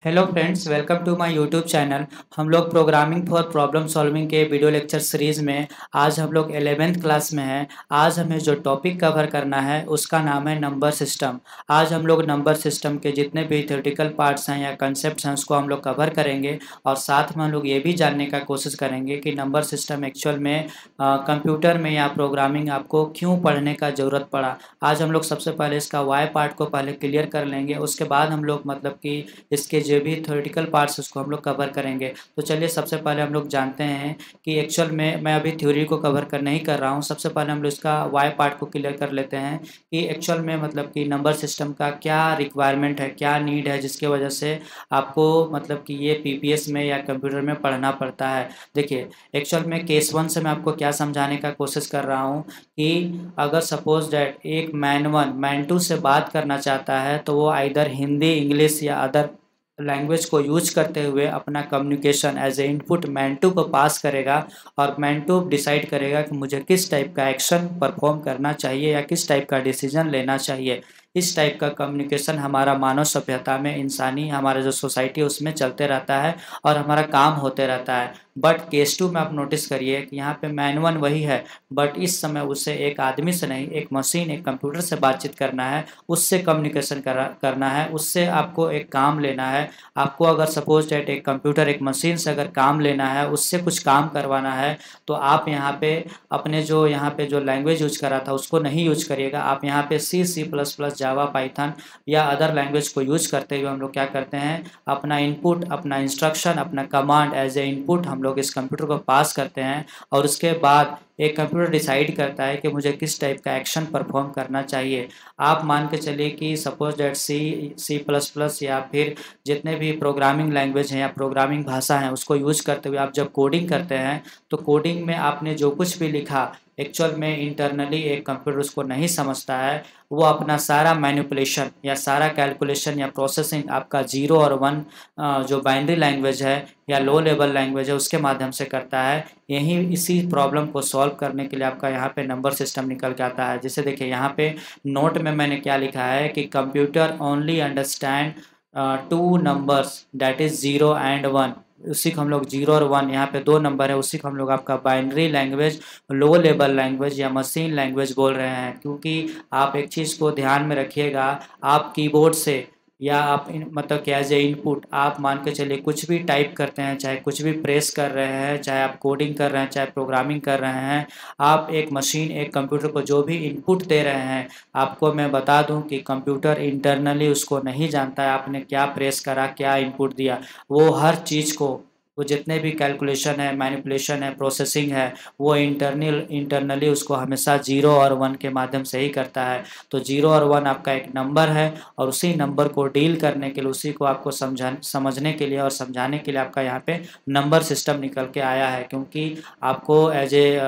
Hello friends, welcome to my YouTube channel. हम लोग programming for problem solving के video lecture series में आज हम लोग 11th क्लास में हैं। आज हमें जो टॉपिक कवर करना है उसका नाम है नंबर सिस्टम। आज हम लोग नंबर सिस्टम के जितने भी थ्योरेटिकल पार्ट्स हैं या कंसेप्ट्स हैं उसको हम लोग कवर करेंगे और साथ में हम लोग ये भी जानने का कोशिश करेंगे कि नंबर सिस्टम एक्चुअल में कंप्यूटर में या प्रोग्रामिंग आपको क्यों पढ़ने का ज़रूरत पड़ा। आज हम लोग सबसे पहले इसका वाई पार्ट को पहले क्लियर कर लेंगे, उसके बाद हम लोग मतलब कि इसके जो भी थ्योरेटिकल पार्ट्स उसको हम लोग कवर करेंगे। तो चलिए सबसे पहले हम लोग जानते हैं कि एक्चुअल में मैं अभी थ्योरी को कवर कर नहीं कर रहा हूँ। सबसे पहले हम लोग इसका वाई पार्ट को क्लियर कर लेते हैं कि एक्चुअल में मतलब कि नंबर सिस्टम का क्या रिक्वायरमेंट है, क्या नीड है जिसकी वजह से आपको मतलब कि ये पीपीएस में या कंप्यूटर में पढ़ना पड़ता है। देखिए, एक्चुअल में केस 1 से मैं आपको क्या समझाने का कोशिश कर रहा हूँ कि अगर सपोज डैट एक मैन 2 से बात करना चाहता है तो वो आइदर हिंदी, इंग्लिश या अदर लैंग्वेज को यूज करते हुए अपना communication as a input man two को पास करेगा और मैन टू डिसाइड करेगा कि मुझे किस टाइप का एक्शन परफॉर्म करना चाहिए या किस टाइप का डिसीजन लेना चाहिए। इस टाइप का कम्युनिकेशन हमारा मानव सभ्यता में, इंसानी हमारा जो सोसाइटी है उसमें चलते रहता है और हमारा काम होते रहता है। बट केस 2 में आप नोटिस करिए कि यहाँ पे मैन 1 वही है, बट इस समय उसे एक आदमी से नहीं, एक मशीन, एक कंप्यूटर से बातचीत करना है, उससे कम्युनिकेशन करना है, उससे आपको एक काम लेना है। आपको अगर सपोज डेट एक कंप्यूटर, एक मशीन से अगर काम लेना है, उससे कुछ काम करवाना है, तो आप यहाँ पे अपने जो यहाँ पे जो लैंग्वेज यूज करा था उसको नहीं यूज करिएगा। आप यहाँ पे C++, जावा, पाइथन या अदर लैंग्वेज को यूज करते हुए हम लोग क्या करते हैं, अपना इनपुट, अपना इंस्ट्रक्शन, अपना कमांड एज ए इनपुट हम लोग इस कंप्यूटर को पास करते हैं और उसके बाद एक कंप्यूटर डिसाइड करता है कि मुझे किस टाइप का एक्शन परफॉर्म करना चाहिए। आप मान के चलिए कि सपोज डेट C++ या फिर जितने भी प्रोग्रामिंग लैंग्वेज हैं या प्रोग्रामिंग भाषा हैं उसको यूज करते हुए आप जब कोडिंग करते हैं तो कोडिंग में आपने जो कुछ भी लिखा एक्चुअल में इंटरनली एक कंप्यूटर उसको नहीं समझता है। वो अपना सारा मैनिपुलेशन या सारा कैलकुलेशन या प्रोसेसिंग आपका 0 और 1 जो बाइनरी लैंग्वेज है या लो लेवल लैंग्वेज है उसके माध्यम से करता है। यही इसी प्रॉब्लम को सॉल्व करने के लिए आपका यहाँ पे नंबर सिस्टम निकल के आता है। जैसे देखिए यहाँ पे नोट में मैंने क्या लिखा है कि computer only understand 2 numbers that is 0 and 1। उसी को हम लोग 0 और 1, यहाँ पे 2 नंबर है, उसी को हम लोग आपका binary language, low level language या मशीन लैंग्वेज बोल रहे हैं। क्योंकि आप एक चीज़ को ध्यान में रखिएगा, आप कीबोर्ड से या आप मतलब कि एज ए इनपुट आप मान के चलिए कुछ भी टाइप करते हैं, चाहे कुछ भी प्रेस कर रहे हैं, चाहे आप कोडिंग कर रहे हैं, चाहे प्रोग्रामिंग कर रहे हैं, आप एक मशीन, एक कंप्यूटर को जो भी इनपुट दे रहे हैं, आपको मैं बता दूं कि कंप्यूटर इंटरनली उसको नहीं जानता है आपने क्या प्रेस करा, क्या इनपुट दिया। वो हर चीज़ को, वो जितने भी कैलकुलेशन है, मैनिपुलेशन है, प्रोसेसिंग है, वो इंटरनली उसको हमेशा 0 और 1 के माध्यम से ही करता है। तो 0 और 1 आपका एक नंबर है और उसी नंबर को डील करने के लिए, उसी को आपको समझने के लिए और समझाने के लिए आपका यहाँ पे नंबर सिस्टम निकल के आया है। क्योंकि आपको एज ए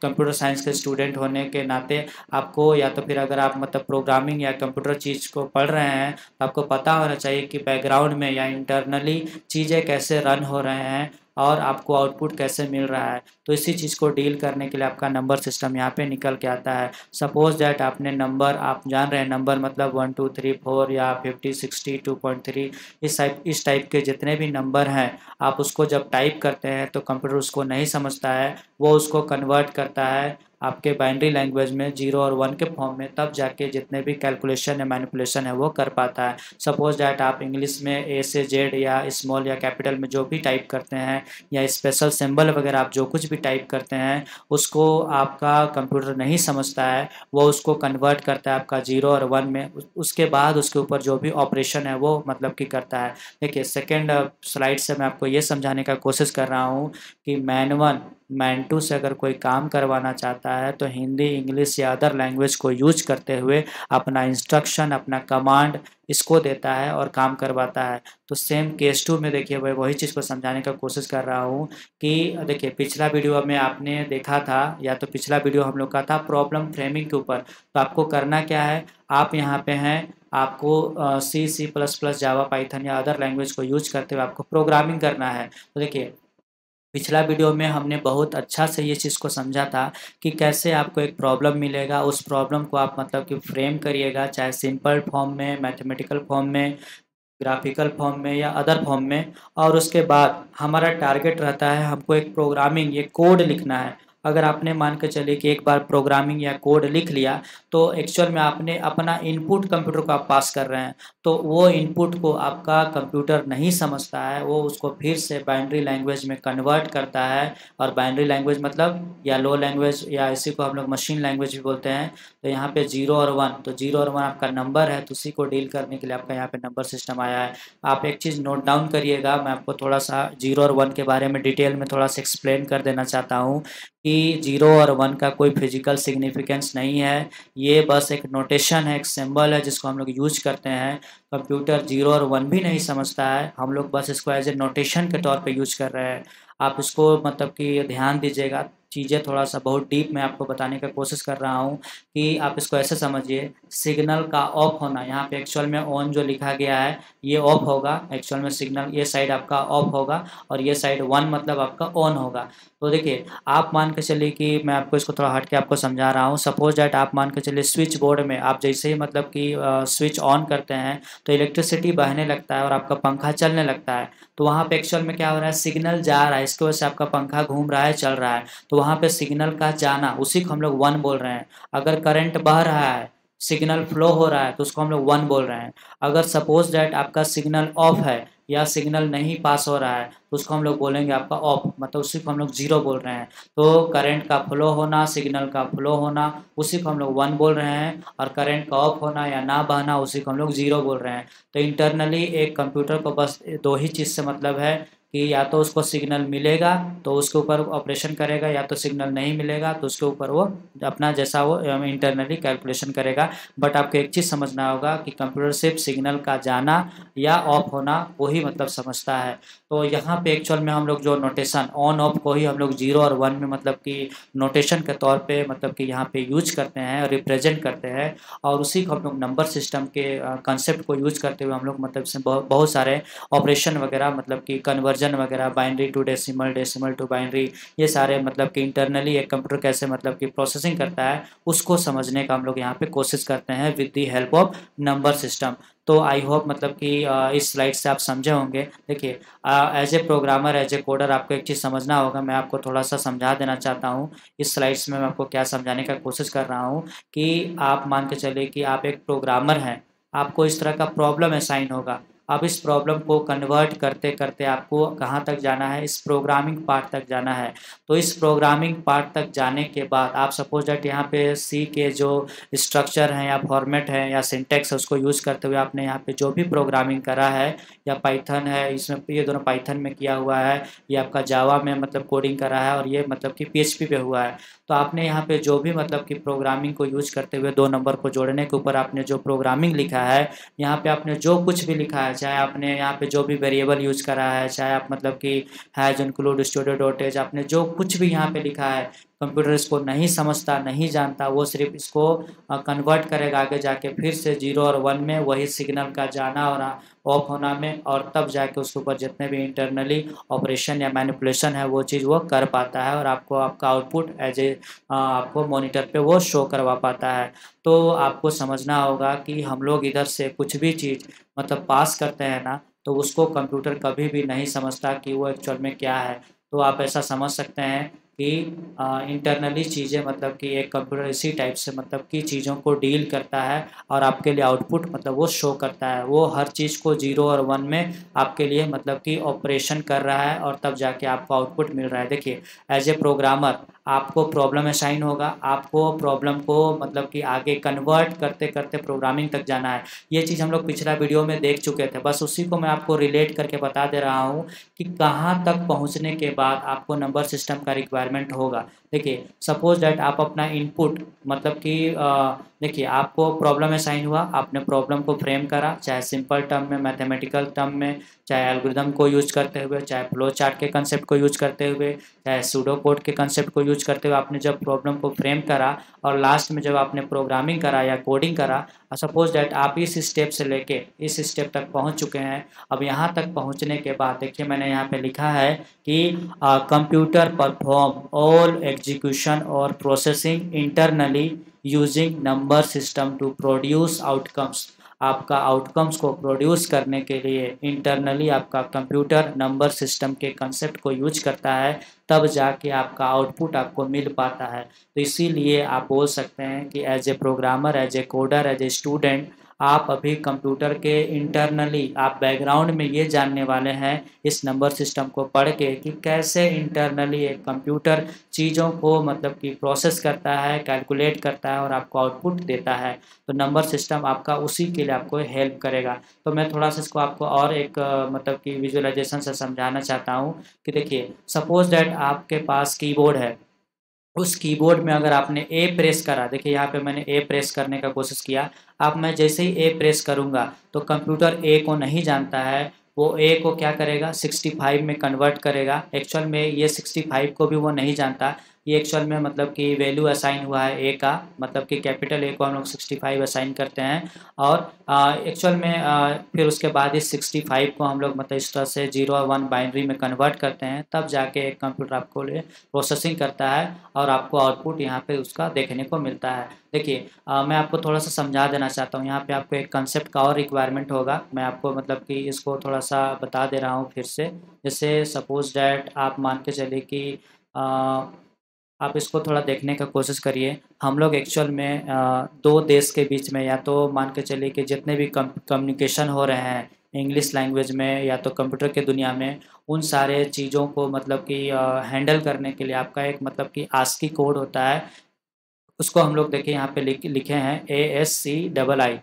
कंप्यूटर साइंस के स्टूडेंट होने के नाते आपको, या तो फिर अगर आप मतलब प्रोग्रामिंग या कंप्यूटर चीज़ को पढ़ रहे हैं तो आपको पता होना चाहिए कि बैकग्राउंड में या इंटरनली चीज़ें कैसे रन हो रहे हैं और आपको आउटपुट कैसे मिल रहा है। तो इसी चीज़ को डील करने के लिए आपका नंबर सिस्टम यहाँ पे निकल के आता है। सपोज दैट आपने नंबर, आप जान रहे हैं नंबर मतलब 1 2 3 4 या 50 60 2.3, इस टाइप के जितने भी नंबर हैं आप उसको जब टाइप करते हैं तो कंप्यूटर उसको नहीं समझता है, वो उसको कन्वर्ट करता है आपके बाइनरी लैंग्वेज में 0 और 1 के फॉर्म में, तब जाके जितने भी कैलकुलेशन या मैनिपुलेशन है वो कर पाता है। सपोज डैट आप इंग्लिश में ए से जेड या स्मॉल या कैपिटल में जो भी टाइप करते हैं या स्पेशल सिंबल वगैरह आप जो कुछ भी टाइप करते हैं उसको आपका कंप्यूटर नहीं समझता है, वो उसको कन्वर्ट करता है आपका 0 और 1 में। उसके बाद उसके ऊपर जो भी ऑपरेशन है वो मतलब कि करता है। देखिए सेकेंड स्लाइड से मैं आपको ये समझाने का कोशिश कर रहा हूँ कि मैन 2 से अगर कोई काम करवाना चाहता है तो हिंदी, इंग्लिश या अदर लैंग्वेज को यूज करते हुए अपना इंस्ट्रक्शन, अपना कमांड इसको देता है और काम करवाता है। तो सेम केस 2 में देखिए मैं वही चीज़ को समझाने का कोशिश कर रहा हूँ कि देखिए पिछला वीडियो में आपने देखा था, या तो पिछला वीडियो हम लोग का था प्रॉब्लम फ्रेमिंग के ऊपर। तो आपको करना क्या है, आप यहाँ पे हैं, आपको C++, जावा, पाइथन या अदर लैंग्वेज को यूज करते हुए आपको प्रोग्रामिंग करना है। तो देखिए पिछला वीडियो में हमने बहुत अच्छा से ये चीज़ को समझा था कि कैसे आपको एक प्रॉब्लम मिलेगा, उस प्रॉब्लम को आप मतलब कि फ्रेम करिएगा, चाहे सिंपल फॉर्म में, मैथमेटिकल फॉर्म में, ग्राफिकल फॉर्म में या अदर फॉर्म में, और उसके बाद हमारा टारगेट रहता है हमको एक प्रोग्रामिंग, ये कोड लिखना है। अगर आपने मान के चलिए कि एक बार प्रोग्रामिंग या कोड लिख लिया तो एक्चुअल में आपने अपना इनपुट कंप्यूटर को आप पास कर रहे हैं, तो वो इनपुट को आपका कंप्यूटर नहीं समझता है, वो उसको फिर से बाइनरी लैंग्वेज में कन्वर्ट करता है। और बाइनरी लैंग्वेज मतलब या लो लैंग्वेज या इसी को हम लोग मशीन लैंग्वेज भी बोलते हैं। तो यहाँ पे 0 और 1, तो 0 और 1 आपका नंबर है, तो उसी को डील करने के लिए आपका यहाँ पे नंबर सिस्टम आया है। आप एक चीज़ नोट डाउन करिएगा, मैं आपको थोड़ा सा 0 और 1 के बारे में डिटेल में थोड़ा सा एक्सप्लेन कर देना चाहता हूँ कि 0 और 1 का कोई फिजिकल सिग्निफिकेंस नहीं है, ये बस एक नोटेशन है, एक सिंबल है जिसको हम लोग यूज करते हैं। कंप्यूटर 0 और 1 भी नहीं समझता है, हम लोग बस इसको एज ए नोटेशन के तौर पे यूज कर रहे हैं। आप इसको मतलब कि ध्यान दीजिएगा, चीज़ें थोड़ा सा बहुत डीप मैं आपको बताने का कोशिश कर रहा हूँ कि आप इसको ऐसे समझिए, सिग्नल का ऑफ होना, यहाँ पे एक्चुअल में ऑन जो लिखा गया है ये ऑफ होगा, एक्चुअल में सिग्नल ये साइड आपका ऑफ होगा और ये साइड 1 मतलब आपका ऑन होगा। तो देखिए आप मान के चलिए कि मैं आपको इसको थोड़ा हट के आपको समझा रहा हूँ। सपोज डैट आप मान के चलिए स्विच बोर्ड में आप जैसे ही मतलब कि स्विच ऑन करते हैं तो इलेक्ट्रिसिटी बहने लगता है और आपका पंखा चलने लगता है। तो वहाँ पे एक्चुअल में क्या हो रहा है, सिग्नल जा रहा है, इसकी वजह से आपका पंखा घूम रहा है, चल रहा है। तो वहाँ पे सिग्नल का जाना, उसी को हम लोग 1 बोल रहे हैं। अगर करंट बह रहा है, सिग्नल फ्लो हो रहा है, तो उसको हम लोग 1 बोल रहे हैं। अगर सपोज डैट आपका सिग्नल ऑफ है या सिग्नल नहीं पास हो रहा है तो उसको हम लोग बोलेंगे आपका ऑफ, मतलब उसी को हम लोग 0 बोल रहे हैं। तो करंट का फ्लो होना, सिग्नल का फ्लो होना, उसी को हम लोग 1 बोल रहे हैं, और करंट का ऑफ होना या ना बहना उसी को हम लोग 0 बोल रहे हैं। तो इंटरनली एक कंप्यूटर को बस 2 ही चीज़ से मतलब है कि या तो उसको सिग्नल मिलेगा तो उसके ऊपर ऑपरेशन करेगा, या तो सिग्नल नहीं मिलेगा तो उसके ऊपर वो अपना जैसा वो इंटरनली कैलकुलेशन करेगा। बट आपको एक चीज़ समझना होगा कि कंप्यूटर सिर्फ सिग्नल का जाना या ऑफ होना वही मतलब समझता है। तो यहाँ पे एक्चुअल में हम लोग जो नोटेशन ऑन ऑफ को ही हम लोग 0 और 1 में मतलब कि नोटेशन के तौर पे मतलब कि यहाँ पे यूज करते हैं और रिप्रेजेंट करते हैं, और उसी को हम लोग नंबर सिस्टम के कंसेप्ट को यूज करते हुए हम लोग मतलब से बहुत सारे ऑपरेशन वगैरह मतलब कि कन्वर्जन वगैरह, binary to decimal, decimal to binary, ये सारे मतलब कि इंटरनली एक कंप्यूटर कैसे मतलब कि प्रोसेसिंग करता है उसको समझने का हम लोग यहाँ पे कोशिश करते हैं with the help of number system. तो आई होप मतलब कि इस स्लाइड से आप समझे होंगे। देखिए as a programmer, as a coder आपको एक चीज़ समझना होगा, मैं आपको थोड़ा सा समझा देना चाहता हूँ। इस स्लाइड्स में मैं आपको क्या समझाने का कोशिश कर रहा हूँ कि आप मान के चलिए कि आप एक प्रोग्रामर हैं, आपको इस तरह का प्रॉब्लम असाइन होगा। अब इस प्रॉब्लम को कन्वर्ट करते करते आपको कहाँ तक जाना है, इस प्रोग्रामिंग पार्ट तक जाना है। तो इस प्रोग्रामिंग पार्ट तक जाने के बाद आप सपोज दैट यहाँ पे सी के जो स्ट्रक्चर हैं या फॉर्मेट है या सिंटेक्स है उसको यूज़ करते हुए आपने यहाँ पे जो भी प्रोग्रामिंग करा है, या पाइथन है, इसमें ये दोनों पाइथन में किया हुआ है, ये आपका जावा में मतलब कोडिंग करा है, और ये मतलब कि PHP पे हुआ है। तो आपने यहाँ पे जो भी मतलब कि प्रोग्रामिंग को यूज करते हुए 2 नंबर को जोड़ने के ऊपर आपने जो प्रोग्रामिंग लिखा है, यहाँ पे आपने जो कुछ भी लिखा है, चाहे आपने यहाँ पे जो भी वेरिएबल यूज करा है, चाहे आप मतलब कि hash include studio dot h, आपने जो कुछ भी यहाँ पे लिखा है, कंप्यूटर इसको नहीं समझता, नहीं जानता, वो सिर्फ इसको कन्वर्ट करेगा आगे जाके फिर से 0 और 1 में, वही सिग्नल का जाना और ऑफ होना में, और तब जाके उसके ऊपर जितने भी इंटरनली ऑपरेशन या मैनिपुलेशन है वो चीज़ वो कर पाता है, और आपको आपका आउटपुट एज ए आपको मॉनिटर पे वो शो करवा पाता है। तो आपको समझना होगा कि हम लोग इधर से कुछ भी चीज़ मतलब पास करते हैं ना, तो उसको कंप्यूटर कभी भी नहीं समझता कि वो एक्चुअल में क्या है। तो आप ऐसा समझ सकते हैं कि इंटरनली चीज़ें मतलब कि एक कंप्यूटर इसी टाइप से मतलब कि चीज़ों को डील करता है, और आपके लिए आउटपुट मतलब वो शो करता है, वो हर चीज़ को 0 और 1 में आपके लिए मतलब कि ऑपरेशन कर रहा है, और तब जाके आपको आउटपुट मिल रहा है। देखिए एज ए प्रोग्रामर आपको प्रॉब्लम असाइन होगा, आपको प्रॉब्लम को मतलब कि आगे कन्वर्ट करते करते प्रोग्रामिंग तक जाना है। ये चीज़ हम लोग पिछला वीडियो में देख चुके थे, बस उसी को मैं आपको रिलेट करके बता दे रहा हूँ कि कहाँ तक पहुँचने के बाद आपको नंबर सिस्टम का रिक्वायरमेंट होगा। देखिए सपोज दैट आप अपना इनपुट मतलब कि देखिए आपको प्रॉब्लम असाइन हुआ, आपने प्रॉब्लम को फ्रेम करा, चाहे सिंपल टर्म में, मैथमेटिकल टर्म में, चाहे एल्गोरिदम को यूज करते हुए, चाहे फ्लो चार्ट के कंसेप्ट को यूज करते हुए, चाहे सूडो कोड के कंसेप्ट को यूज करते हुए आपने जब प्रॉब्लम को फ्रेम करा, और लास्ट में जब आपने प्रोग्रामिंग करा या कोडिंग करा, सपोज दैट आप इस स्टेप से लेके इस स्टेप तक पहुंच चुके हैं। अब यहाँ तक पहुँचने के बाद देखिए मैंने यहाँ पे लिखा है कि कंप्यूटर परफॉर्म ऑल एग्जीक्यूशन और processing internally using number system to produce outcomes. आपका आउटकम्स को प्रोड्यूस करने के लिए इंटरनली आपका कंप्यूटर नंबर सिस्टम के कंसेप्ट को यूज करता है, तब जाके आपका आउटपुट आपको मिल पाता है। तो इसीलिए आप बोल सकते हैं कि as a programmer, as a coder, as a student, आप अभी कंप्यूटर के इंटरनली आप बैकग्राउंड में ये जानने वाले हैं इस नंबर सिस्टम को पढ़ के कि कैसे इंटरनली एक कंप्यूटर चीज़ों को मतलब कि प्रोसेस करता है, कैलकुलेट करता है और आपको आउटपुट देता है। तो नंबर सिस्टम आपका उसी के लिए आपको हेल्प करेगा। तो मैं थोड़ा सा इसको आपको और एक मतलब कि विजुअलाइजेशन से समझाना चाहता हूँ कि देखिए, सपोज दैट आपके पास कीबोर्ड है। उस कीबोर्ड में अगर आपने ए प्रेस करा, देखिए यहाँ पे मैंने ए प्रेस करने का कोशिश किया। अब मैं जैसे ही ए प्रेस करूँगा तो कंप्यूटर ए को नहीं जानता है, वो ए को क्या करेगा 65 में कन्वर्ट करेगा। एक्चुअल में ये 65 को भी वो नहीं जानता। ये एक्चुअल में मतलब कि वैल्यू असाइन हुआ है ए का, मतलब कि कैपिटल ए को हम लोग 65 असाइन करते हैं। और एक्चुअल में फिर उसके बाद इस 65 को हम लोग मतलब इस तरह से 0 और 1 बाइनरी में कन्वर्ट करते हैं, तब जाके एक कंप्यूटर आपको प्रोसेसिंग करता है और आपको आउटपुट यहाँ पे उसका देखने को मिलता है। देखिए मैं आपको थोड़ा सा समझा देना चाहता हूँ। यहाँ पे आपको एक कंसेप्ट का और रिक्वायरमेंट होगा, मैं आपको मतलब कि इसको थोड़ा सा बता दे रहा हूँ फिर से। जैसे सपोज डैट आप मान के चलिए कि आप इसको थोड़ा देखने का कोशिश करिए। हम लोग एक्चुअल में दो देश के बीच में, या तो मान के चलिए कि जितने भी कम्युनिकेशन हो रहे हैं इंग्लिश लैंग्वेज में या तो कंप्यूटर के दुनिया में, उन सारे चीज़ों को मतलब कि हैंडल करने के लिए आपका एक मतलब कि आस्की कोड होता है। उसको हम लोग देखिए यहाँ पे लिखे हैं ASCII।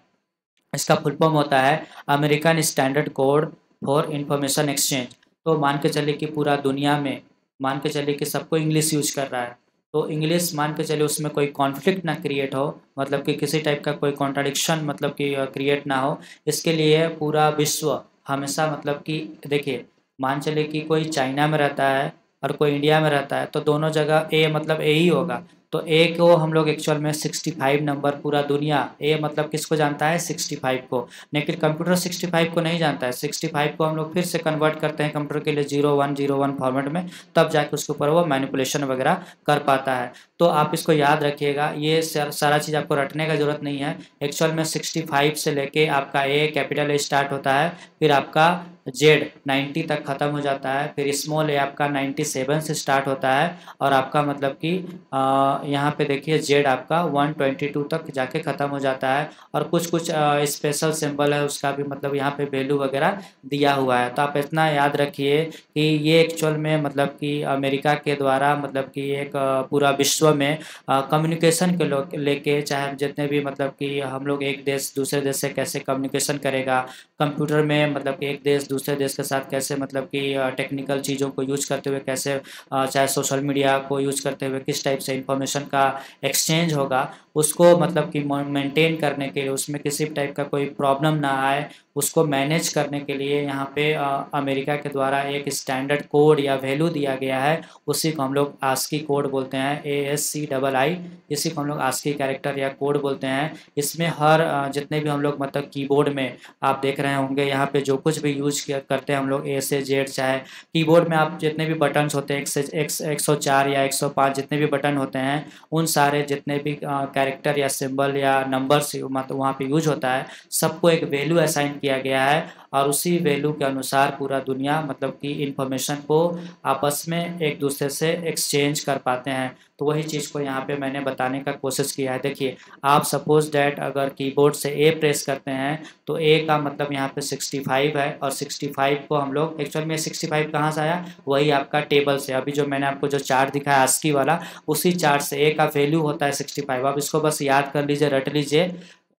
इसका फुल फॉर्म होता है American standard code for information exchange. तो मान के चलिए कि पूरा दुनिया में मान के चलिए कि सबको इंग्लिश यूज कर रहा है, तो इंग्लिश मान के चलिए उसमें कोई कॉन्फ्लिक्ट ना क्रिएट हो, मतलब कि किसी टाइप का कोई कॉन्ट्राडिक्शन मतलब कि क्रिएट ना हो। इसके लिए पूरा विश्व हमेशा मतलब कि देखिए, मान चलिए कि कोई चाइना में रहता है और कोई इंडिया में रहता है, तो दोनों जगह ए मतलब ए ही होगा। तो ए को हम लोग एक्चुअल में 65 नंबर, पूरा दुनिया ए मतलब किसको जानता है 65 को, लेकिन कंप्यूटर 65 को नहीं जानता है। 65 को हम लोग फिर से कन्वर्ट करते हैं कंप्यूटर के लिए 0101 फॉर्मेट में, तब जाके उसके ऊपर वो मैनिपुलेशन वगैरह कर पाता है। तो आप इसको याद रखिएगा, ये सारा चीज़ आपको रटने का ज़रूरत नहीं है। एक्चुअल में 65 से लेके आपका ए कैपिटल ए स्टार्ट होता है, फिर आपका जेड 90 तक ख़त्म हो जाता है, फिर स्मॉल ए आपका 97 से स्टार्ट होता है, और आपका मतलब कि यहाँ पे देखिए जेड आपका 122 तक जाके ख़त्म हो जाता है। और कुछ कुछ स्पेशल सिंबल है उसका भी मतलब यहाँ पे वैल्यू वगैरह दिया हुआ है। तो आप इतना याद रखिए कि ये एक्चुअल में मतलब कि अमेरिका के द्वारा मतलब कि एक पूरा विश्व में कम्युनिकेशन के लेके, चाहे जितने भी मतलब कि हम लोग एक देश दूसरे देश से कैसे कम्युनिकेशन करेगा कंप्यूटर में, मतलब कि एक देश दूसरे देश के साथ कैसे मतलब कि टेक्निकल चीज़ों को यूज करते हुए कैसे चाहे सोशल मीडिया को यूज करते हुए किस टाइप से इंफॉर्मेशन का एक्सचेंज होगा, उसको मतलब कि मेंटेन करने के लिए, उसमें किसी टाइप का कोई प्रॉब्लम ना आए, उसको मैनेज करने के लिए यहाँ पे अमेरिका के द्वारा एक स्टैंडर्ड कोड या वैल्यू दिया गया है। उसी को हम लोग आस्की कोड बोलते हैं, ASCII। इसी को हम लोग आस्की कैरेक्टर या कोड बोलते हैं। इसमें हर जितने भी हम लोग मतलब कीबोर्ड में आप देख रहे होंगे, यहाँ पे जो कुछ भी यूज करते हैं हम लोग A से Z, चाहे कीबोर्ड में आप जितने भी बटन्स होते हैं 104 या 105 जितने भी बटन होते हैं, उन सारे जितने भी कैरेक्टर या सिंबल या नंबर्स मतलब वहाँ पे यूज होता है, सबको एक वैल्यू असाइन किया गया है, और उसी वैल्यू के अनुसार पूरा दुनिया मतलब कि इंफॉर्मेशन को आपस में एक दूसरे से एक्सचेंज कर पाते हैं। तो वही चीज़ को यहाँ पे मैंने बताने का कोशिश किया है। देखिए, आप सपोज डैट अगर कीबोर्ड से ए प्रेस करते हैं तो ए का मतलब यहाँ पे 65 है, और 65 को हम लोग एक्चुअल में 65 कहाँ से आया, वही आपका टेबल से, अभी जो मैंने आपको जो चार्ट दिखाया आस्की वाला, उसी चार्ट से ए का वैल्यू होता है 65। अब इसको बस याद कर लीजिए, रट लीजिए।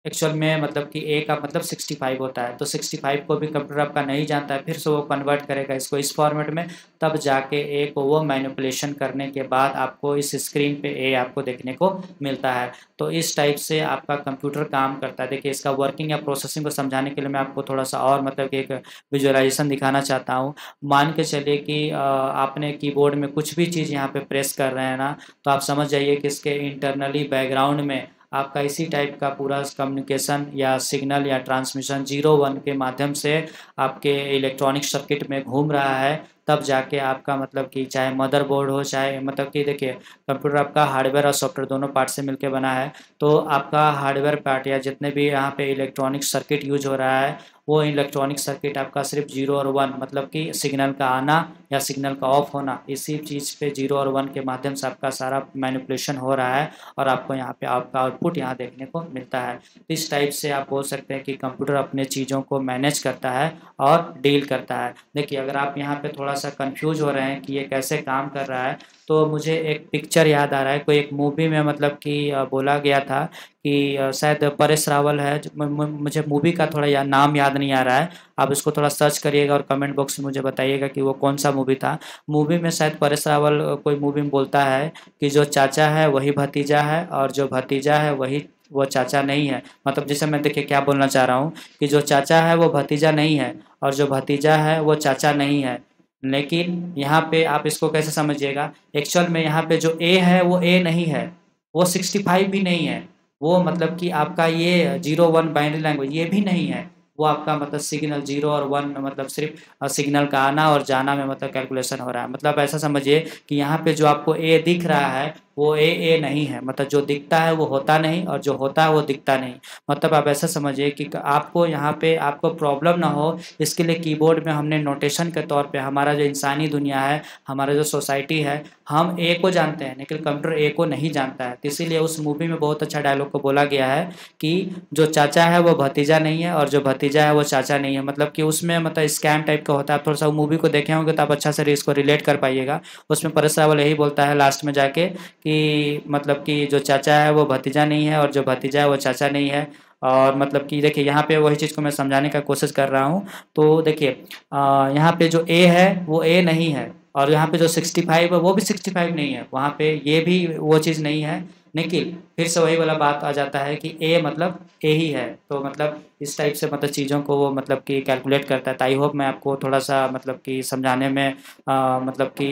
एक्चुअल में मतलब कि ए का मतलब 65 होता है, तो 65 को भी कंप्यूटर आपका नहीं जानता है, फिर से वो कन्वर्ट करेगा इसको इस फॉर्मेट में, तब जाके ए को वो मैनिपुलेशन करने के बाद आपको इस स्क्रीन पे ए आपको देखने को मिलता है। तो इस टाइप से आपका कंप्यूटर काम करता है। देखिए, इसका वर्किंग या प्रोसेसिंग को समझाने के लिए मैं आपको थोड़ा सा और मतलब कि एक विजुअलाइजेशन दिखाना चाहता हूँ। मान के चलिए कि आपने कीबोर्ड में कुछ भी चीज़ यहाँ पे प्रेस कर रहे हैं ना, तो आप समझ जाइए कि इसके इंटरनली बैकग्राउंड में आपका इसी टाइप का पूरा कम्युनिकेशन या सिग्नल या ट्रांसमिशन 01 के माध्यम से आपके इलेक्ट्रॉनिक सर्किट में घूम रहा है, तब जाके आपका मतलब कि चाहे मदरबोर्ड हो, चाहे मतलब कि देखिए कंप्यूटर आपका हार्डवेयर और सॉफ्टवेयर दोनों पार्ट से मिलकर बना है। तो आपका हार्डवेयर पार्ट या जितने भी यहाँ पे इलेक्ट्रॉनिक सर्किट यूज हो रहा है, वो इलेक्ट्रॉनिक सर्किट आपका सिर्फ 0 और 1 मतलब कि सिग्नल का आना या सिग्नल का ऑफ होना, इसी चीज़ पे 0 और 1 के माध्यम से आपका सारा मैनिपुलेशन हो रहा है और आपको यहाँ पे आपका आउटपुट यहाँ देखने को मिलता है। इस टाइप से आप बोल सकते हैं कि कंप्यूटर अपने चीज़ों को मैनेज करता है और डील करता है। देखिए अगर आप यहाँ पे थोड़ा सा कंफ्यूज हो रहे हैं कि ये कैसे काम कर रहा है, तो मुझे एक पिक्चर याद आ रहा है। कोई एक मूवी में मतलब कि बोला गया था कि शायद परेश रावल है, मुझे मूवी का थोड़ा नाम याद नहीं आ रहा है, आप इसको थोड़ा सर्च करिएगा और कमेंट बॉक्स में मुझे बताइएगा कि वो कौन सा मूवी था। मूवी में शायद परेश रावल कोई मूवी में बोलता है कि जो चाचा है वही भतीजा है और जो भतीजा है वही वो चाचा नहीं है। मतलब जैसे मैं देखिए क्या बोलना चाह रहा हूँ कि जो चाचा है वो भतीजा नहीं है और जो भतीजा है वो चाचा नहीं है। लेकिन यहाँ पे आप इसको कैसे समझिएगा, एक्चुअल में यहाँ पे जो ए है वो ए नहीं है, वो 65 भी नहीं है, वो मतलब कि आपका ये 0-1 बाइनरी लैंग्वेज ये भी नहीं है। वो आपका मतलब सिग्नल 0 और 1 मतलब सिर्फ सिग्नल का आना और जाना में मतलब कैलकुलेशन हो रहा है। मतलब ऐसा समझिए कि यहाँ पे जो आपको ए दिख रहा है वो ए नहीं है, मतलब जो दिखता है वो होता नहीं और जो होता है वो दिखता नहीं। मतलब आप ऐसा समझिए कि आपको यहाँ पे आपको प्रॉब्लम ना हो, इसके लिए कीबोर्ड में हमने नोटेशन के तौर पे हमारा जो इंसानी दुनिया है, हमारा जो सोसाइटी है, हम ए को जानते हैं लेकिन कंप्यूटर ए को नहीं जानता है। तो इसीलिए उस मूवी में बहुत अच्छा डायलॉग को बोला गया है कि जो चाचा है वो भतीजा नहीं है और जो भतीजा है वो चाचा नहीं है। मतलब कि उसमें मतलब स्कैम टाइप का होता है। आप थोड़ा सा मूवी को देखे होंगे तो आप अच्छा से इसको रिलेट कर पाइएगा। उसमें परेश रावल यही बोलता है लास्ट में जाके कि मतलब कि जो चाचा है वो भतीजा नहीं है और जो भतीजा है वो चाचा नहीं है। और मतलब कि देखिए यहाँ पे वही चीज़ को मैं समझाने का कोशिश कर रहा हूँ। तो देखिए यहाँ पे जो ए है वो ए नहीं है और यहाँ पे जो 65 है वो भी 65 नहीं है, वहाँ पे ये भी वो चीज़ नहीं है। लेकिन फिर से वही वाला बात आ जाता है कि ए मतलब ए ही है। तो मतलब इस टाइप से मतलब चीज़ों को वो मतलब कि कैलकुलेट करता है। तो आई होप मैं आपको थोड़ा सा मतलब कि समझाने में मतलब कि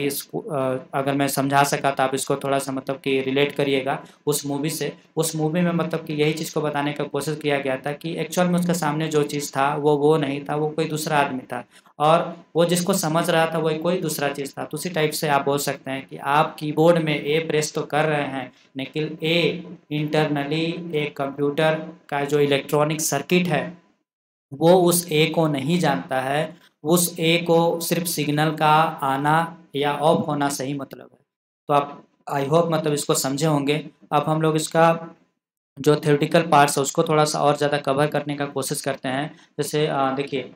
अगर मैं समझा सका तो आप इसको थोड़ा सा मतलब कि रिलेट करिएगा उस मूवी से। उस मूवी में मतलब कि यही चीज़ को बताने का कोशिश किया गया था कि एक्चुअल में उसके सामने जो चीज़ था वो नहीं था, वो कोई दूसरा आदमी था और वो जिसको समझ रहा था वही कोई दूसरा चीज़ था। तो उसी टाइप से आप बोल सकते हैं कि आप कीबोर्ड में ए प्रेस तो कर रहे हैं लेकिन ए इंटरनली एक कंप्यूटर का जो इलेक्ट्रॉनिक सर्किट है वो उस ए को नहीं जानता है। उस ए को सिर्फ सिग्नल का आना या ऑफ होना सही मतलब है। तो आप आई होप मतलब इसको समझे होंगे। अब हम लोग इसका जो थ्योरेटिकल पार्ट्स है उसको थोड़ा सा और ज़्यादा कवर करने का कोशिश करते हैं। जैसे देखिए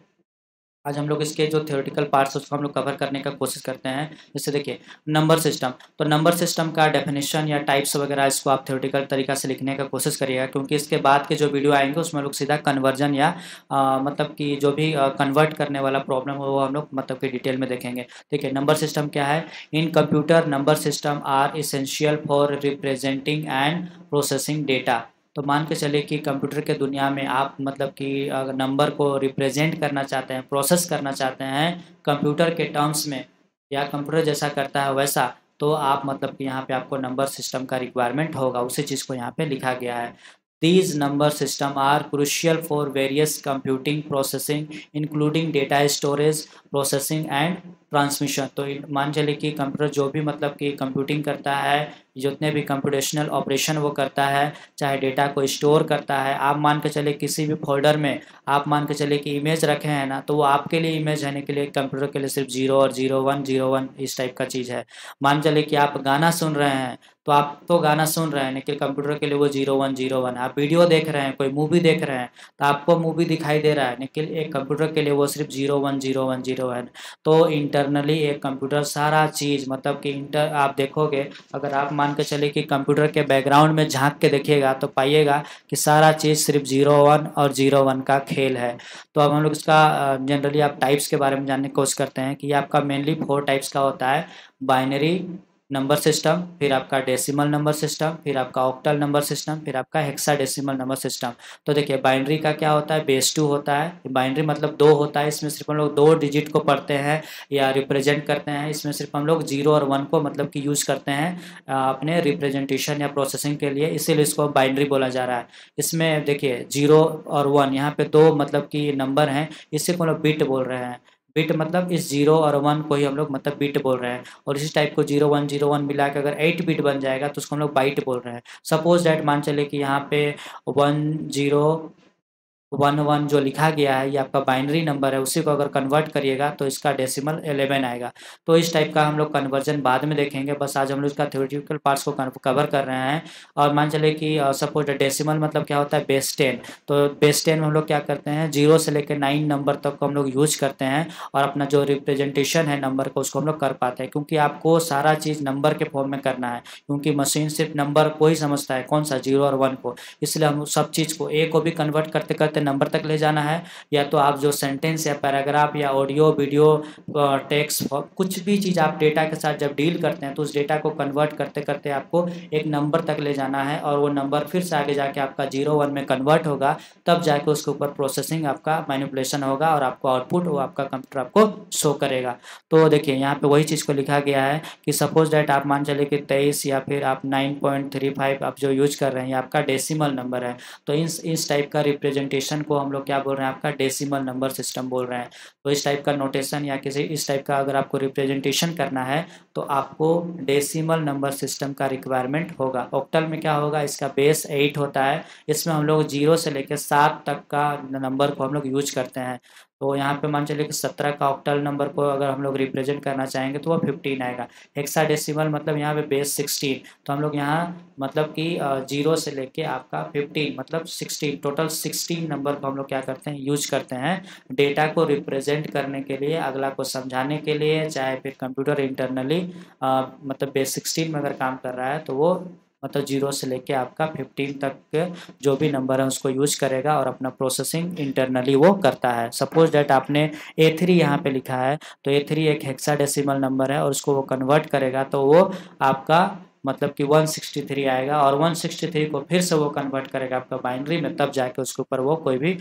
आज हम लोग इसके जो थ्योरेटिकल पार्ट्स उसको हम लोग कवर करने का कोशिश करते हैं। जैसे देखिए नंबर सिस्टम, तो नंबर सिस्टम का डेफिनेशन या टाइप्स वगैरह इसको आप थ्योरेटिकल तरीका से लिखने का कोशिश करिएगा, क्योंकि इसके बाद के जो वीडियो आएंगे उसमें लोग सीधा कन्वर्जन या मतलब कि जो भी कन्वर्ट करने वाला प्रॉब्लम हो वो हम लोग मतलब कि डिटेल में देखेंगे। ठीक है, नंबर सिस्टम क्या है? In computer number system are essential for representing and processing data. तो मान के चलिए कि कंप्यूटर के दुनिया में आप मतलब कि अगर नंबर को रिप्रेजेंट करना चाहते हैं, प्रोसेस करना चाहते हैं कंप्यूटर के टर्म्स में या कंप्यूटर जैसा करता है वैसा, तो आप मतलब कि यहाँ पे आपको नंबर सिस्टम का रिक्वायरमेंट होगा। उसी चीज़ को यहाँ पे लिखा गया है। These number system are crucial for various computing processing including data storage, processing and transmission. तो मान चलिए कि कंप्यूटर जो भी मतलब कि कंप्यूटिंग करता है, जितने भी कंप्यूटेशनल ऑपरेशन वो करता है, चाहे डेटा को स्टोर करता है। आप मान के चलिए किसी भी फोल्डर में आप मान के चलिए कि इमेज रखे हैं ना, तो वो आपके लिए इमेज रहने के लिए कंप्यूटर के लिए सिर्फ 0 और 01 इस टाइप का चीज़ है। मान चलिए कि आप गाना सुन रहे हैं, तो आप तो गाना सुन रहे हैं लेकिन कंप्यूटर के लिए वो 01 आप वीडियो देख रहे हैं, कोई मूवी देख रहे हैं तो आपको मूवी दिखाई दे रहा है, लेकिन एक कंप्यूटर के लिए वो सिर्फ 01 तो इंटरनली एक कंप्यूटर सारा चीज़ मतलब कि आप देखोगे, अगर आप मान के चलिए कि कंप्यूटर के बैकग्राउंड में झांक के देखिएगा तो पाइएगा कि सारा चीज़ सिर्फ 01 और 01 का खेल है। तो अब हम लोग इसका जनरली आप टाइप्स के बारे में जानने की कोशिश करते हैं कि ये आपका मेनली 4 टाइप्स का होता है। बाइनरी नंबर सिस्टम, फिर आपका डेसिमल नंबर सिस्टम, फिर आपका ऑक्टल नंबर सिस्टम, फिर आपका हेक्साडेसिमल नंबर सिस्टम। तो देखिए बाइनरी का क्या होता है? बेस 2 होता है। बाइनरी मतलब 2 होता है, इसमें सिर्फ हम लोग 2 डिजिट को पढ़ते हैं या रिप्रेजेंट करते हैं। इसमें सिर्फ हम लोग 0 और 1 को मतलब कि यूज़ करते हैं अपने रिप्रेजेंटेशन या प्रोसेसिंग के लिए, इसीलिए इसको बाइनरी बोला जा रहा है। इसमें देखिए 0 और 1 यहाँ पे 2 मतलब कि नंबर हैं, इसी को हम लोग बिट बोल रहे हैं। बिट मतलब इस 0 और 1 को ही हम लोग मतलब बिट बोल रहे हैं, और इसी टाइप को 0101 मिला के अगर 8 बिट बन जाएगा तो उसको हम लोग बाइट बोल रहे हैं। सपोज दैट मान चले कि यहाँ पे 1011 जो लिखा गया है ये आपका बाइनरी नंबर है, उसी को अगर कन्वर्ट करिएगा तो इसका डेसिमल 11 आएगा। तो इस टाइप का हम लोग कन्वर्जन बाद में देखेंगे, बस आज हम लोग इसका थ्योरेटिकल पार्ट्स को कवर कर रहे हैं। और मान चले कि सपोज डेसिमल मतलब क्या होता है, बेस 10। तो बेस 10 में हम लोग क्या करते हैं, 0 से लेकर 9 नंबर तक को हम लोग यूज करते हैं, और अपना जो रिप्रेजेंटेशन है नंबर को उसको हम लोग कर पाते हैं, क्योंकि आपको सारा चीज़ नंबर के फॉर्म में करना है, क्योंकि मशीन सिर्फ नंबर को ही समझता है, कौन सा 0 और 1 को। इसलिए हम सब चीज़ को ए को भी कन्वर्ट करते करते नंबर तक ले जाना है, या तो आप जो सेंटेंस या पैराग्राफ या ऑडियो वीडियो टेक्स्ट कुछ भी चीज़ आप डेटा के साथ जब डील करते हैं तो उस डेटा को कन्वर्ट करते करते आपको एक नंबर तक ले जाना है, और वो नंबर फिर से आगे जाके आपका 0-1 में कन्वर्ट होगा, तब जाके उसके ऊपर प्रोसेसिंग आपका मैनिपुलेशन होगा और आपको आउटपुट वो आपका कंप्यूटर आपको शो करेगा। तो देखिए यहाँ पे वही चीज़ को लिखा गया है कि सपोज दैट आप मान चलिए कि 23 या फिर आप 9.35 आप जो यूज कर रहे हैं, ये आपका डेसिमल नंबर है। तो इस टाइप का रिप्रेजेंटेशन को हम लोग क्या बोल रहे हैं, आपका डेसिमल नंबर सिस्टम बोल रहे हैं। तो इस टाइप का नोटेशन या किसी इस टाइप का अगर आपको रिप्रेजेंटेशन करना है तो आपको डेसिमल नंबर सिस्टम का रिक्वायरमेंट होगा। ऑक्टल में क्या होगा, इसका बेस 8 होता है, इसमें हम लोग 0 से लेकर 7 तक का नंबर को हम लोग यूज करते हैं। तो यहाँ पे मान चलिए कि 17 का ऑक्टल नंबर को अगर हम लोग रिप्रेजेंट करना चाहेंगे तो वो 15 आएगा। हेक्साडेसिमल मतलब यहाँ पे बेस 16, तो हम लोग यहाँ मतलब कि 0 से लेके आपका 15 मतलब 16 टोटल 16 नंबर को हम लोग क्या करते हैं, यूज करते हैं डेटा को रिप्रेजेंट करने के लिए, अगला को समझाने के लिए, चाहे फिर कंप्यूटर इंटरनली मतलब बेस 16 में अगर काम कर रहा है तो वो मतलब 0 से लेके आपका 15 तक के जो भी नंबर है उसको यूज करेगा और अपना प्रोसेसिंग इंटरनली वो करता है। सपोज दैट आपने A3 यहाँ पे लिखा है, तो A3 एक हेक्साडेसिमल नंबर है और उसको वो कन्वर्ट करेगा तो वो आपका मतलब कि 163 आएगा, और 163 को फिर से वो कन्वर्ट करेगा आपका बाइनरी में, तब जाके उसके ऊपर वो कोई भी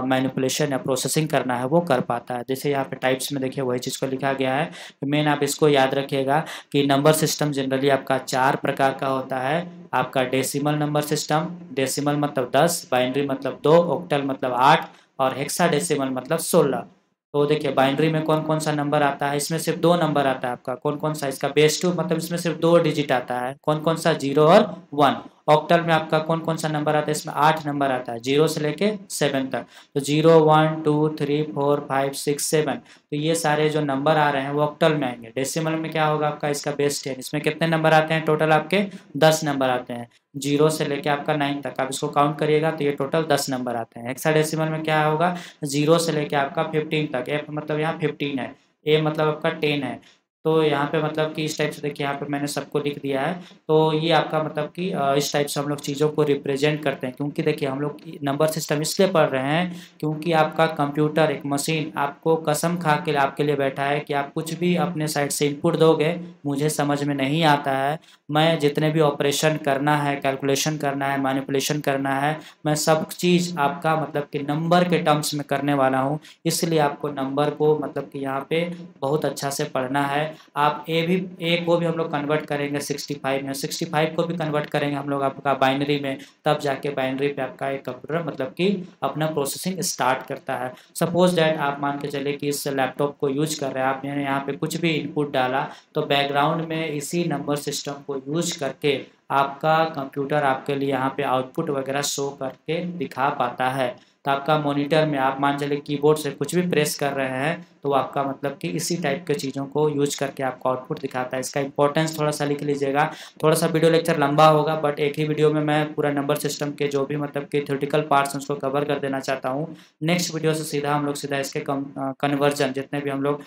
मैनिपुलेशन या प्रोसेसिंग करना है वो कर पाता है। जैसे यहाँ पे टाइप्स में देखिए वही चीज़ को लिखा गया है। मेन आप इसको याद रखिएगा कि नंबर सिस्टम जनरली आपका 4 प्रकार का होता है। आपका डेसिमल नंबर सिस्टम, डेसिमल मतलब 10, बाइनरी मतलब 2, ऑक्टल मतलब 8, और हेक्साडेसिमल मतलब 16। तो देखिए बाइनरी में कौन कौन सा नंबर आता है, इसमें सिर्फ 2 नंबर आता है आपका, कौन कौन सा, इसका बेस 2 मतलब इसमें सिर्फ 2 डिजिट आता है, कौन कौन सा, 0 और 1। ऑक्टल में आपका कौन कौन सा नंबर आता है, इसमें 8 नंबर आता है 0 से लेके 7 तक। तो 0 1 2 3 4 5 6 7, तो ये सारे जो नंबर आ रहे हैं वो ऑक्टल में आएंगे। डेसिमल में क्या होगा आपका, इसका बेस 10, इसमें कितने नंबर आते हैं, टोटल आपके 10 नंबर आते हैं, 0 से लेके आपका 9 तक, आप इसको काउंट करिएगा तो ये टोटल 10 नंबर आते हैं। हेक्साडेसिमल में क्या होगा, 0 से लेके आपका 15 तक, एफ मतलब यहाँ 15 है, ए मतलब आपका 10 है। तो यहाँ पे मतलब कि इस टाइप से देखिए यहाँ पे मैंने सबको लिख दिया है। तो ये आपका मतलब कि इस टाइप से हम लोग चीज़ों को रिप्रेजेंट करते हैं, क्योंकि देखिए हम लोग नंबर सिस्टम इसलिए पढ़ रहे हैं क्योंकि आपका कंप्यूटर एक मशीन आपको कसम खा के आपके लिए बैठा है कि आप कुछ भी अपने साइड से इनपुट दोगे, मुझे समझ में नहीं आता है, मैं जितने भी ऑपरेशन करना है, कैलकुलेशन करना है, मैनिपुलेशन करना है, मैं सब चीज़ आपका मतलब कि नंबर के टर्म्स में करने वाला हूँ। इसलिए आपको नंबर को मतलब कि यहाँ पे बहुत अच्छा से पढ़ना है। आप ए को भी हम लोग कन्वर्ट करेंगे 65 में, 65 को भी कन्वर्ट करेंगे हम लोग आपका बाइनरी में, तब जाके बाइनरी पे आपका एक कंप्यूटर मतलब कि अपना प्रोसेसिंग स्टार्ट करता है। सपोज दैट आप मान के चले कि इस लैपटॉप को यूज कर रहे हैं, आपने यहाँ पे कुछ भी इनपुट डाला तो बैकग्राउंड में इसी नंबर सिस्टम को यूज करके आपका कंप्यूटर आपके लिए यहाँ पे आउटपुट वगैरह शो करके दिखा पाता है। तो आपका मॉनिटर में आप मान चलिए कीबोर्ड से कुछ भी प्रेस कर रहे हैं तो आपका मतलब कि इसी टाइप के चीज़ों को यूज करके आपको आउटपुट दिखाता है। इसका इंपॉर्टेंस थोड़ा सा लिख लीजिएगा। थोड़ा सा वीडियो लेक्चर लंबा होगा, बट एक ही वीडियो में मैं पूरा नंबर सिस्टम के जो भी मतलब कि थ्योरेटिकल पार्ट्स हैं उसको कवर कर देना चाहता हूँ। नेक्स्ट वीडियो से सीधा हम लोग सीधा इसके कन्वर्जन, जितने भी हम लोग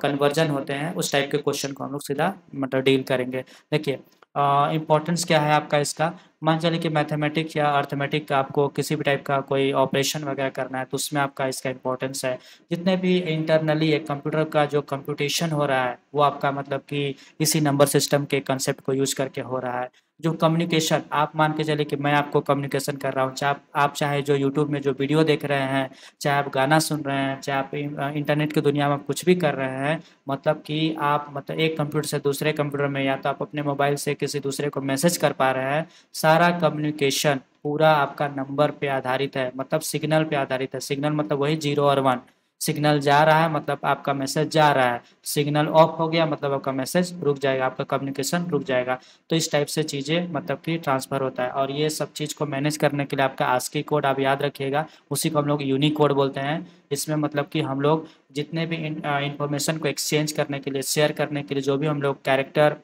कन्वर्जन होते हैं उस टाइप के क्वेश्चन को हम लोग सीधा मतलब डील करेंगे। देखिए इम्पोर्टेंस क्या है आपका इसका, मान चलिए कि मैथमेटिक्स या अर्थमेटिक का आपको किसी भी टाइप का कोई ऑपरेशन वगैरह करना है तो उसमें आपका इसका इम्पोर्टेंस है। जितने भी इंटरनली एक कंप्यूटर का जो कंप्यूटेशन हो रहा है वो आपका मतलब कि इसी नंबर सिस्टम के कंसेप्ट को यूज करके हो रहा है। जो कम्युनिकेशन, आप मान के चलिए कि मैं आपको कम्युनिकेशन कर रहा हूँ, चाहे आप चाहे जो यूट्यूब में जो वीडियो देख रहे हैं, चाहे आप गाना सुन रहे हैं, चाहे आप इंटरनेट की दुनिया में कुछ भी कर रहे हैं, मतलब कि आप मतलब एक कंप्यूटर से दूसरे कंप्यूटर में, या तो आप अपने मोबाइल से किसी दूसरे को मैसेज कर पा रहे हैं, सारा कम्युनिकेशन पूरा आपका नंबर पे आधारित है, मतलब सिग्नल पे आधारित है। सिग्नल मतलब वही 0 और 1, सिग्नल जा रहा है मतलब आपका मैसेज जा रहा है, सिग्नल ऑफ हो गया मतलब आपका मैसेज रुक जाएगा, आपका कम्युनिकेशन रुक जाएगा। तो इस टाइप से चीज़ें मतलब कि ट्रांसफ़र होता है और ये सब चीज़ को मैनेज करने के लिए आपका आस्की कोड आप याद रखिएगा, उसी को हम लोग यूनिक कोड बोलते हैं। इसमें मतलब कि हम लोग जितने भी इंफॉर्मेशन को एक्सचेंज करने के लिए, शेयर करने के लिए जो भी हम लोग कैरेक्टर,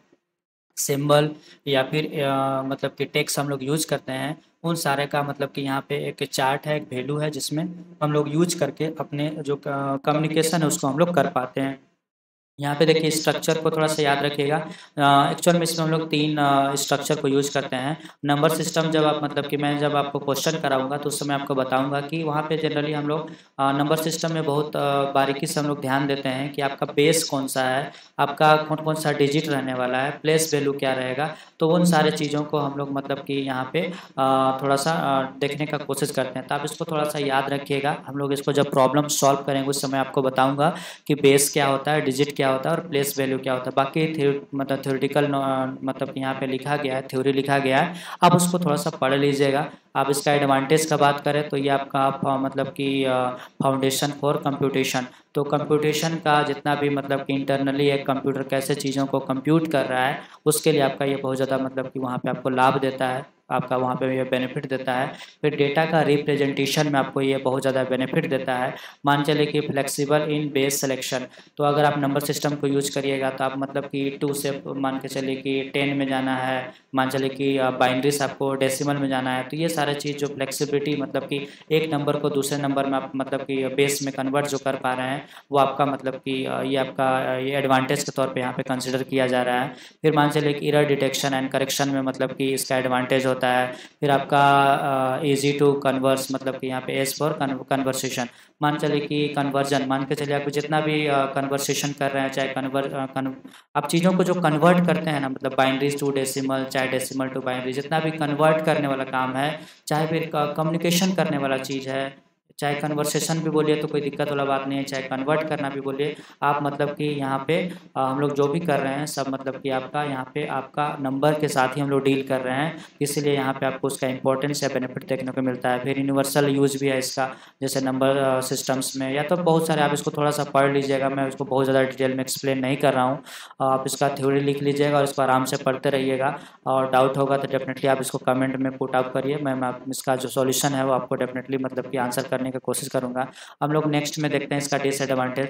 सिंबल या फिर मतलब कि टेक्स्ट हम लोग यूज़ करते हैं, उन सारे का मतलब कि यहाँ पे एक चार्ट है, एक वैल्यू है जिसमें हम लोग यूज़ करके अपने जो कम्युनिकेशन है उसको हम लोग कर पाते हैं। यहाँ पे देखिए स्ट्रक्चर को थोड़ा-सा याद रखिएगा। एक्चुअल में इसमें हम लोग 3 स्ट्रक्चर को यूज़ करते हैं। नंबर सिस्टम जब आप मतलब कि मैं जब आपको क्वेश्चन कराऊँगा तो उस समय आपको बताऊँगा कि वहाँ पे जनरली हम लोग नंबर सिस्टम में बहुत बारीकी से हम लोग ध्यान देते हैं कि आपका बेस कौन-सा है, आपका कौन-कौन सा डिजिट रहने वाला है, प्लेस वैल्यू क्या रहेगा। तो उन सारे चीज़ों को हम लोग मतलब कि यहाँ पे थोड़ा-सा देखने का कोशिश करते हैं। तो आप इसको थोड़ा-सा याद रखिएगा। हम लोग इसको जब प्रॉब्लम सॉल्व करेंगे उस समय आपको बताऊँगा कि बेस क्या होता है, डिजिट क्या होता है और प्लेस वैल्यू क्या होता है। बाकी मतलब थ्योरेटिकल मतलब यहाँ पे लिखा गया है, थ्योरी लिखा गया है, आप उसको थोड़ा-सा पढ़ लीजिएगा। आप इसका एडवांटेज का बात करें तो ये आपका मतलब कि फाउंडेशन फॉर कंप्यूटेशन। तो कंप्यूटेशन का जितना भी मतलब कि इंटरनली एक कंप्यूटर कैसे चीज़ों को कंप्यूट कर रहा है, उसके लिए आपका ये बहुत ज़्यादा मतलब कि वहाँ पे आपको लाभ देता है, आपका वहाँ पे ये बेनिफिट देता है। फिर डेटा का रिप्रेजेंटेशन में आपको ये बहुत ज़्यादा बेनिफिट देता है। मान चलिए कि फ्लेक्सिबल इन बेस सिलेक्शन, तो अगर आप नंबर सिस्टम को यूज़ करिएगा तो आप मतलब कि 2 से मान के चलिए कि 10 में जाना है, मान चलिए कि बाइनरी से आपको डेसिमल में जाना है, तो ये सारे चीज़ जो फ्लेक्सिबिलिटी मतलब कि एक नंबर को दूसरे नंबर में आप मतलब कि बेस में कन्वर्ट जो कर पा रहे हैं, वो आपका मतलब कि ये आपका ये एडवांटेज के तौर पे यहाँ पे कंसिडर किया जा रहा है। फिर मान चलिए कि एरर डिटेक्शन एंड करेक्शन में मतलब कि इसका एडवांटेज होता है। फिर आपका ईज़ी टू कन्वर्स मतलब कि यहाँ पे एस फॉर कन्वर्सेशन, मान चलिए कि कन्वर्जन, मान के चलिए आप जितना भी कन्वर्सेशन कर रहे हैं, चाहे आप चीज़ों को जो कन्वर्ट करते हैं ना, मतलब बाइनरीज टू डेसिमल, चाहे डेसिमल टू बाइनरी, जितना भी कन्वर्ट करने वाला काम है, चाहे फिर कम्युनिकेशन करने वाला चीज़ है, चाहे कन्वर्सेशन भी बोलिए तो कोई दिक्कत वाला बात नहीं है, चाहे कन्वर्ट करना भी बोलिए आप, मतलब कि यहाँ पे हम लोग जो भी कर रहे हैं सब मतलब कि आपका यहाँ पे आपका नंबर के साथ ही हम लोग डील कर रहे हैं, इसीलिए यहाँ पे आपको उसका इंपॉर्टेंस या बेनिफिट देखने को मिलता है। फिर यूनिवर्सल यूज़ भी है इसका, जैसे नंबर सिस्टम्स में, या तो बहुत सारे आप इसको थोड़ा सा पढ़ लीजिएगा, मैं उसको बहुत ज़्यादा डिटेल में एक्सप्लेन नहीं कर रहा हूँ। आप इसका थ्योरी लिख लीजिएगा और इसको आराम से पढ़ते रहिएगा, और डाउट होगा तो डेफिनेटली आप इसको कमेंट में पुट अप करिए, मैं इसका जो सॉल्यूशन है वो आपको डेफिनेटली मतलब कि आंसर करने की कोशिश करूँगा। हम लोग नेक्स्ट में देखते हैं इसका डिसएडवांटेज।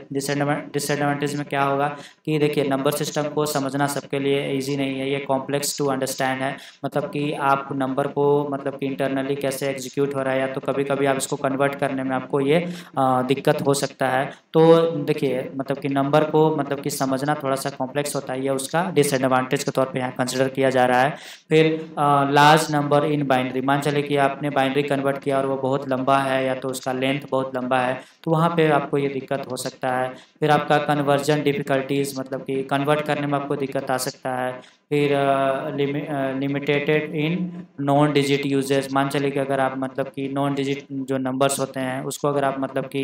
डिसएडवांटेज में क्या होगा कि देखिए नंबर सिस्टम को समझना सबके लिए ईजी नहीं है, ये कॉम्प्लेक्स टू अंडरस्टैंड है, मतलब कि आप नंबर को मतलब कि इंटरनली कैसे एग्जीक्यूट हो रहा है, या तो कभी कभी आप इसको कन्वर्ट करने में आपको ये दिक्कत हो सकता है। तो देखिए मतलब कि नंबर को मतलब कि समझना थोड़ा सा कॉम्प्लेक्स होता है, ये उसका डिसएडवांटेज के तौर पे यहाँ कंसिडर किया जा रहा है। फिर लार्ज नंबर इन बाइनरी, मान चले कि आपने बाइनरी कन्वर्ट किया और वो बहुत लंबा है या तो उसका लेंथ बहुत लंबा है, तो वहाँ पे आपको ये दिक्कत हो सकता है। फिर आपका कन्वर्जन डिफ़िकल्टीज़, मतलब कि कन्वर्ट करने में आपको दिक्कत आ सकता है। फिर limited in non digit uses, मान चलिए कि अगर आप मतलब कि नॉन डिजिट जो नंबर्स होते हैं उसको अगर आप मतलब कि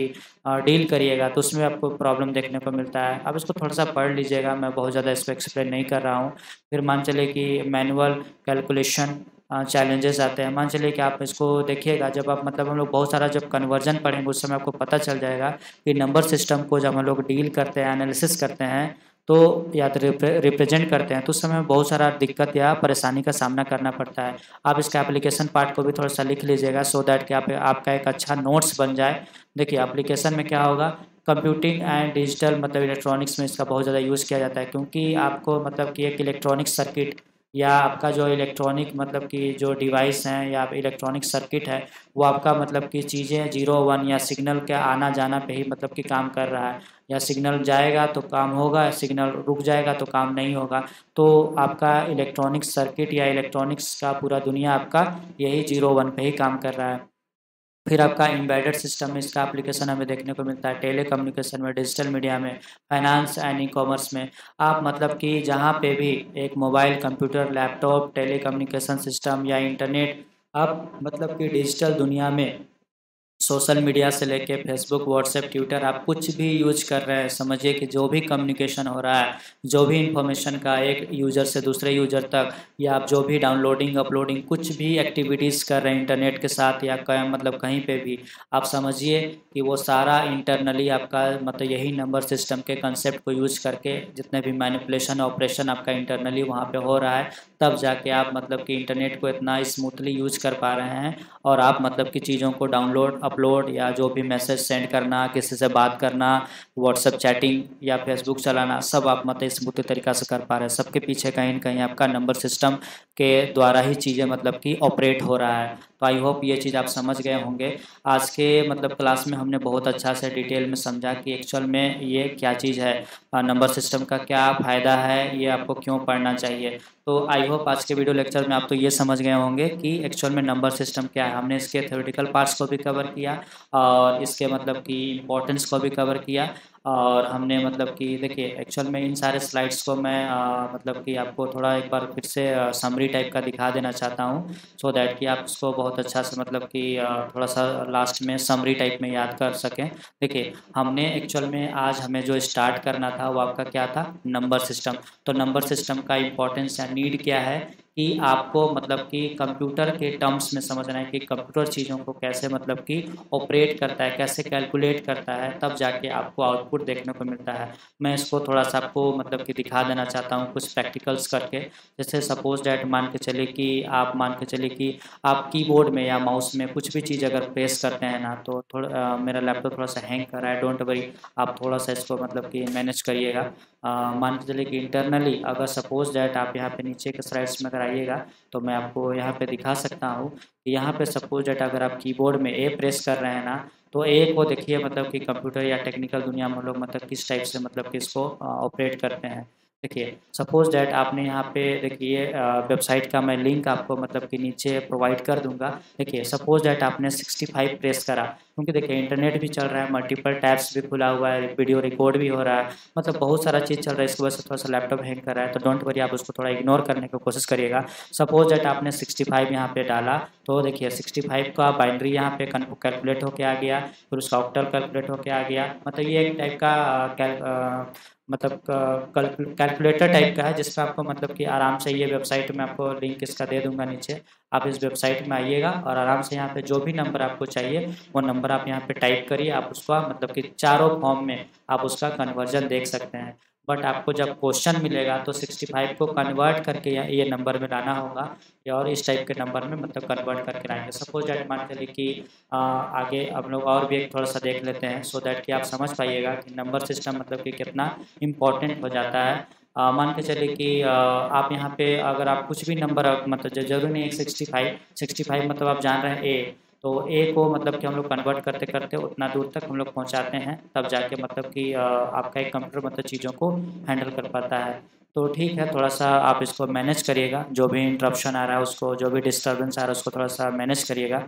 डील करिएगा तो उसमें आपको प्रॉब्लम देखने को मिलता है। आप इसको थोड़ा सा पढ़ लीजिएगा, मैं बहुत ज़्यादा इसको एक्सप्लेन नहीं कर रहा हूँ। फिर मान चलिए कि मैनुअल कैलकुलेशन चैलेंजेस आते हैं। मान चलिए कि आप इसको देखिएगा, जब आप मतलब हम लोग बहुत सारा जब कन्वर्जन पढ़ेंगे उस समय आपको पता चल जाएगा कि नंबर सिस्टम को जब हम लोग डील करते हैं, एनालिसिस करते हैं, तो या तो रिप्रेजेंट करते हैं, तो उस समय बहुत सारा दिक्कत या परेशानी का सामना करना पड़ता है। आप इसका एप्लीकेशन पार्ट को भी थोड़ा सा लिख लीजिएगा, सो दैट कि आपका एक अच्छा नोट्स बन जाए। देखिए एप्लीकेशन में क्या होगा, कंप्यूटिंग एंड डिजिटल मतलब इलेक्ट्रॉनिक्स में इसका बहुत ज़्यादा यूज़ किया जाता है, क्योंकि आपको मतलब कि एक इलेक्ट्रॉनिक सर्किट या आपका जो इलेक्ट्रॉनिक मतलब कि जो डिवाइस हैं या इलेक्ट्रॉनिक सर्किट है, वो आपका मतलब कि चीज़ें 0-1 या सिग्नल के आना जाना पे ही मतलब कि काम कर रहा है, या सिग्नल जाएगा तो काम होगा, सिग्नल रुक जाएगा तो काम नहीं होगा। तो आपका इलेक्ट्रॉनिक सर्किट या इलेक्ट्रॉनिक्स का पूरा दुनिया आपका यही 0-1 पे ही काम कर रहा है। फिर आपका एम्बेडेड सिस्टम में इसका एप्लीकेशन हमें देखने को मिलता है, टेलीकम्युनिकेशन में, डिजिटल मीडिया में, फाइनेंस एंड ई कॉमर्स में। आप मतलब कि जहाँ पे भी एक mobile, computer, laptop, telecommunication system या इंटरनेट, आप मतलब कि डिजिटल दुनिया में सोशल मीडिया से लेके फेसबुक, व्हाट्सएप, ट्विटर आप कुछ भी यूज कर रहे हैं, समझिए कि जो भी कम्युनिकेशन हो रहा है, जो भी इन्फॉर्मेशन का एक यूज़र से दूसरे यूज़र तक, या आप जो भी डाउनलोडिंग अपलोडिंग कुछ भी एक्टिविटीज़ कर रहे हैं इंटरनेट के साथ या मतलब कहीं पे भी, आप समझिए कि वो सारा इंटरनली आपका मतलब यही नंबर सिस्टम के कंसेप्ट को यूज करके जितने भी मैनिपुलेशन ऑपरेशन आपका इंटरनली वहाँ पे हो रहा है, तब जाके आप मतलब कि इंटरनेट को इतना स्मूथली यूज कर पा रहे हैं और आप मतलब कि चीज़ों को डाउनलोड अपलोड या जो भी मैसेज सेंड करना, किसी से बात करना, व्हाट्सएप चैटिंग या फेसबुक चलाना, सब आप मतलब स्मूथ तरीक़ा से कर पा रहे हैं। सबके पीछे कहीं न कहीं आपका नंबर सिस्टम के द्वारा ही चीज़ें मतलब कि ऑपरेट हो रहा है। तो आई होप ये चीज़ आप समझ गए होंगे। आज के मतलब क्लास में हमने बहुत अच्छा से डिटेल में समझा कि एक्चुअल में ये क्या चीज़ है, नंबर सिस्टम का क्या फ़ायदा है, ये आपको क्यों पढ़ना चाहिए। तो आई होप आज के वीडियो लेक्चर में आप तो ये समझ गए होंगे कि एक्चुअल में नंबर सिस्टम क्या है। हमने इसके थ्योरेटिकल पार्ट्स को भी कवर किया और इसके मतलब कि इम्पोर्टेंस को भी कवर किया, और हमने मतलब कि देखिए एक्चुअल में इन सारे स्लाइड्स को मैं मतलब कि आपको थोड़ा एक बार फिर से समरी टाइप का दिखा देना चाहता हूँ, सो दैट कि आप उसको बहुत अच्छा से मतलब कि थोड़ा सा लास्ट में समरी टाइप में याद कर सकें। देखिए हमने एक्चुअल में आज हमें जो स्टार्ट करना था वो आपका क्या था, नंबर सिस्टम। तो नंबर सिस्टम का इम्पोर्टेंस या नीड क्या है कि आपको मतलब कि कंप्यूटर के टर्म्स में समझना है कि कंप्यूटर चीज़ों को कैसे मतलब कि ऑपरेट करता है, कैसे कैलकुलेट करता है, तब जाके आपको आउटपुट देखने को मिलता है। मैं इसको थोड़ा सा आपको मतलब कि दिखा देना चाहता हूँ कुछ प्रैक्टिकल्स करके। जैसे सपोज डैट मान के चलिए कि आप कीबोर्ड में या माउस में कुछ भी चीज़ अगर प्रेस करते हैं ना, तो थोड़ा मेरा लैपटॉप थोड़ा सा हैंग कर रहा है, डोंट वरी, आप थोड़ा सा इसको मतलब कि मैनेज करिएगा। मान के चलिए कि इंटरनली अगर सपोज डैट आप यहाँ पे नीचे के स्लाइड्स में अगर आइएगा तो मैं आपको यहाँ पे दिखा सकता हूँ कि यहाँ पे सपोज डैट अगर आप कीबोर्ड में ए प्रेस कर रहे हैं ना, तो ए को देखिए मतलब कि कंप्यूटर या टेक्निकल दुनिया में लोग मतलब किस टाइप से मतलब कि इसको ऑपरेट करते हैं। देखिए सपोज डैट आपने यहाँ पे देखिए वेबसाइट का मैं लिंक आपको मतलब कि नीचे प्रोवाइड कर दूंगा। देखिए सपोज डैट आपने 65 प्रेस करा, क्योंकि देखिए इंटरनेट भी चल रहा है, मल्टीपल टैब्स भी खुला हुआ है, वीडियो रिकॉर्ड भी हो रहा है, मतलब बहुत सारा चीज़ चल रहा है, इसकी वजह से थोड़ा सा लैपटॉप हैंग कर रहा है। तो डोंट वरी, आप उसको थोड़ा इग्नोर करने की कोशिश करिएगा। सपोज डैट आपने 65 यहाँ पे डाला, तो देखिए 65 का बाइनरी यहाँ पे कैलकुलेट होके आ गया, फिर उसका ऑक्टल कैलकुलेट होके आ गया। मतलब ये एक टाइप का मतलब कैलकुलेटर टाइप का है, जिसपे आपको मतलब कि आराम से, ये वेबसाइट में आपको लिंक इसका दे दूंगा नीचे, आप इस वेबसाइट में आइएगा और आराम से यहाँ पे जो भी नंबर आपको चाहिए वो नंबर आप यहाँ पे टाइप करिए, आप उसका मतलब कि चारों फॉर्म में आप उसका कन्वर्जन देख सकते हैं। बट आपको जब क्वेश्चन मिलेगा तो 65 को कन्वर्ट करके ये नंबर में लाना होगा, या और इस टाइप के नंबर में मतलब कन्वर्ट करके लाएंगे। सपोज डैट मान चलिए कि आगे हम लोग और भी एक थोड़ा सा देख लेते हैं, सो दैट कि आप समझ पाइएगा कि नंबर सिस्टम मतलब कि कितना इम्पोर्टेंट हो जाता है। मान के चलिए कि आप यहाँ पे अगर आप कुछ भी नंबर मतलब ज़रूरी नहीं है 65 मतलब आप जान रहे हैं ए, तो ए को मतलब कि हम लोग कन्वर्ट करते करते उतना दूर तक हम लोग पहुँचाते हैं, तब जाके मतलब कि आपका एक कंप्यूटर मतलब चीज़ों को हैंडल कर पाता है। तो ठीक है, थोड़ा सा आप इसको मैनेज करिएगा, जो भी इंटरप्शन आ रहा है उसको, जो भी डिस्टर्बेंस आ रहा है उसको थोड़ा सा मैनेज करिएगा।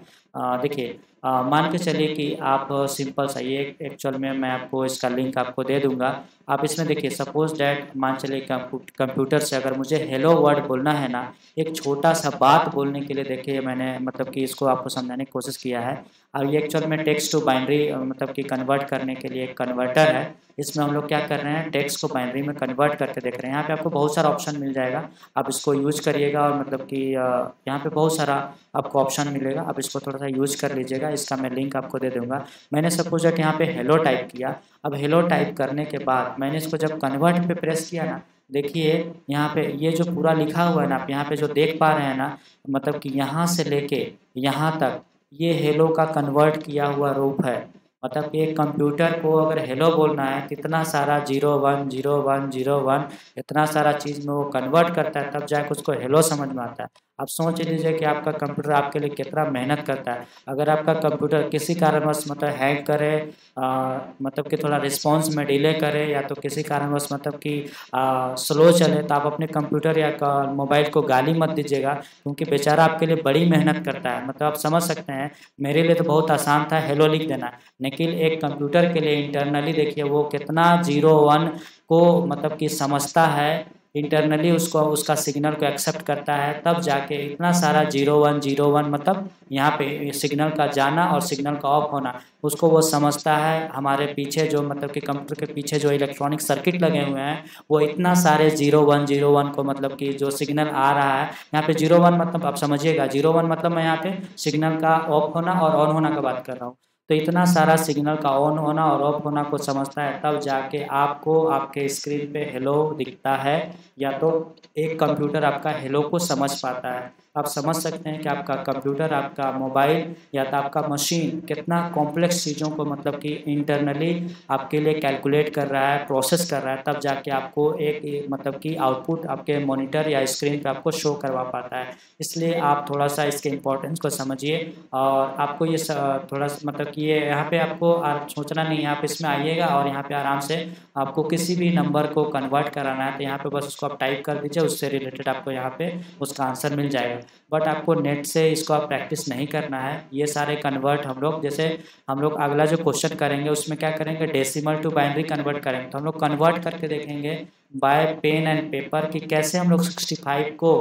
देखिए मान के चलिए कि आप सिंपल सा ये एक्चुअल में मैं आपको इसका लिंक आपको दे दूंगा। आप इसमें देखिए सपोज डैट मान चलिए कंप्यूटर से अगर मुझे हेलो वर्ड बोलना है ना, एक छोटा सा बात बोलने के लिए, देखिए मैंने मतलब कि इसको आपको समझाने की कोशिश किया है। और ये एक्चुअल में टेक्स्ट टू बाइनरी मतलब कि कन्वर्ट करने के लिए एक कन्वर्टर है। इसमें हम लोग क्या कर रहे हैं, टेक्स्ट को बाइनरी में कन्वर्ट करके देख रहे हैं। यहाँ पे आपको बहुत सारा ऑप्शन मिल जाएगा, आप इसको यूज करिएगा, और मतलब कि यहाँ पे बहुत सारा आपको ऑप्शन मिलेगा, आप इसको थोड़ा सा यूज कर लीजिएगा। इसका मैं लिंक आपको दे दूंगा। मैंने सपोज दैट यहाँ पे हेलो टाइप किया, अब हेलो टाइप करने के बाद मैंने इसको जब कन्वर्ट पे प्रेस किया ना, देखिए यहाँ पे ये जो पूरा लिखा हुआ है ना, आप यहाँ पे जो देख पा रहे हैं ना, मतलब कि यहाँ से लेके यहाँ तक ये हेलो का कन्वर्ट किया हुआ रूप है। मतलब कि एक कंप्यूटर को अगर हेलो बोलना है, कितना सारा 01 01 01 इतना सारा चीज़ में वो कन्वर्ट करता है, तब जाके उसको हेलो समझ में आता है। आप सोच लीजिए कि आपका कंप्यूटर आपके लिए कितना मेहनत करता है। अगर आपका कंप्यूटर किसी कारणवश मतलब हैंग करे, मतलब कि थोड़ा रिस्पॉन्स में डिले करे, या तो किसी कारणवश मतलब कि स्लो चले, तो आप अपने कंप्यूटर या मोबाइल को गाली मत दीजिएगा, क्योंकि बेचारा आपके लिए बड़ी मेहनत करता है। मतलब आप समझ सकते हैं, मेरे लिए तो बहुत आसान था हेलो लिख देना, लेकिन एक कंप्यूटर के लिए इंटरनली देखिए वो कितना 01 को मतलब कि समझता है, इंटरनली उसको उसका सिग्नल को एक्सेप्ट करता है, तब जाके इतना सारा 0101 मतलब यहाँ पे सिग्नल का जाना और सिग्नल का ऑफ होना उसको वो समझता है। हमारे पीछे जो मतलब कि कंप्यूटर के पीछे जो इलेक्ट्रॉनिक सर्किट लगे हुए हैं वो इतना सारे 0101 को मतलब कि जो सिग्नल आ रहा है यहाँ पे 01 मतलब आप समझिएगा, 01 मतलब मैं यहाँ पे सिग्नल का ऑफ होना और ऑन होना का बात कर रहा हूँ। तो इतना सारा सिग्नल का ऑन होना और ऑफ होना को समझता है, तब जाके आपको आपके स्क्रीन पे हेलो दिखता है, या तो एक कंप्यूटर आपका हेलो को समझ पाता है। आप समझ सकते हैं कि आपका कंप्यूटर, आपका मोबाइल या तो आपका मशीन कितना कॉम्प्लेक्स चीज़ों को मतलब कि इंटरनली आपके लिए कैलकुलेट कर रहा है, प्रोसेस कर रहा है, तब जाके आपको एक मतलब कि आउटपुट आपके मॉनिटर या स्क्रीन पे आपको शो करवा पाता है। इसलिए आप थोड़ा सा इसके इम्पोर्टेंस को समझिए और आपको ये थोड़ा मतलब कि ये यहाँ पे आपको सोचना नहीं है, आप इसमें आइएगा और यहाँ पे आराम से आपको किसी भी नंबर को कन्वर्ट कराना है तो यहाँ पे बस उसको आप टाइप कर दीजिए, उससे रिलेटेड आपको यहाँ पे उसका आंसर मिल जाएगा। बट आपको नेट से इसको आप प्रैक्टिस नहीं करना है। ये सारे कन्वर्ट हम लोग, जैसे हम लोग अगला जो क्वेश्चन करेंगे उसमें क्या करेंगे, डेसिमल टू बाइनरी कन्वर्ट करेंगे। तो हम लोग कन्वर्ट करके देखेंगे बाय पेन एंड पेपर कि कैसे हम लोग 65 को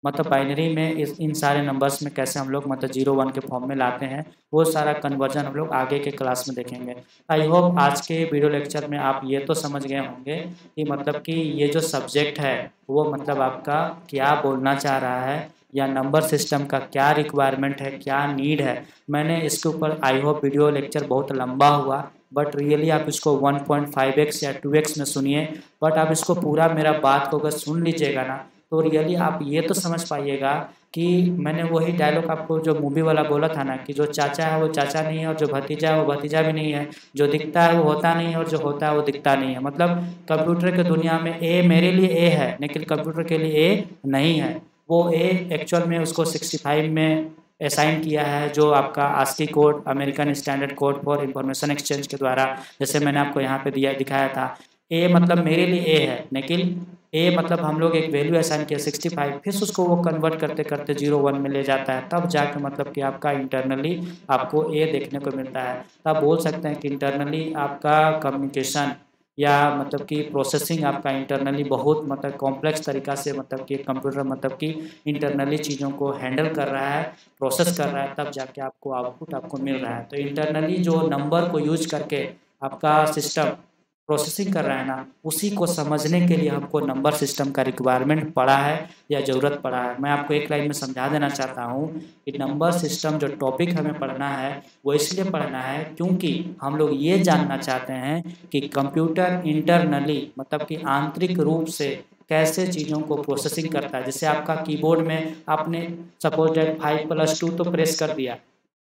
मतलब बाइनरी में इन सारे नंबर्स में कैसे हम लोग मतलब 01 के फॉर्म में लाते हैं। वो सारा कन्वर्जन हम लोग आगे के क्लास में देखेंगे। आई होप आज के वीडियो लेक्चर में आप ये तो समझ गए होंगे कि मतलब कि ये जो सब्जेक्ट है वो मतलब आपका क्या बोलना चाह रहा है या नंबर सिस्टम का क्या रिक्वायरमेंट है, क्या नीड है। मैंने इसके ऊपर आई होप वीडियो लेक्चर बहुत लंबा हुआ, बट रियली आप इसको 1.5x या 2x में सुनिए। बट आप इसको पूरा मेरा बात को अगर सुन लीजिएगा ना तो रियली आप ये तो समझ पाइएगा कि मैंने वही डायलॉग आपको जो मूवी वाला बोला था ना कि जो चाचा है वो चाचा नहीं है और जो भतीजा है वो भतीजा भी नहीं है, जो दिखता है वो होता नहीं है और जो होता है वो दिखता नहीं है। मतलब कंप्यूटर की दुनिया में ए मेरे लिए ए है लेकिन कंप्यूटर के लिए ए नहीं है। वो ए एक्चुअल में उसको 65 में असाइन किया है, जो आपका ASCII code, American standard code for information exchange के द्वारा, जैसे मैंने आपको यहाँ पे दिखाया था। ए मतलब मेरे लिए ए है, लेकिन ए मतलब हम लोग एक वैल्यू असाइन किया 65, फिर उसको वो कन्वर्ट करते करते 01 में ले जाता है, तब जाके मतलब कि आपका इंटरनली आपको ए देखने को मिलता है। तब बोल सकते हैं कि इंटरनली आपका कम्युनिकेशन या मतलब कि प्रोसेसिंग आपका इंटरनली बहुत मतलब कॉम्प्लेक्स तरीक़ा से मतलब कि कंप्यूटर मतलब कि इंटरनली चीज़ों को हैंडल कर रहा है, प्रोसेस कर रहा है, तब जाके आपको आउटपुट आपको मिल रहा है। तो इंटरनली जो नंबर को यूज करके आपका सिस्टम प्रोसेसिंग कर रहा है ना, उसी को समझने के लिए हमको नंबर सिस्टम का रिक्वायरमेंट पड़ा है या ज़रूरत पड़ा है। मैं आपको एक लाइन में समझा देना चाहता हूँ कि नंबर सिस्टम जो टॉपिक हमें पढ़ना है वो इसलिए पढ़ना है क्योंकि हम लोग ये जानना चाहते हैं कि कंप्यूटर इंटरनली मतलब कि आंतरिक रूप से कैसे चीज़ों को प्रोसेसिंग करता है। जैसे आपका कीबोर्ड में आपने सपोज डेट 5+2 तो प्रेस कर दिया,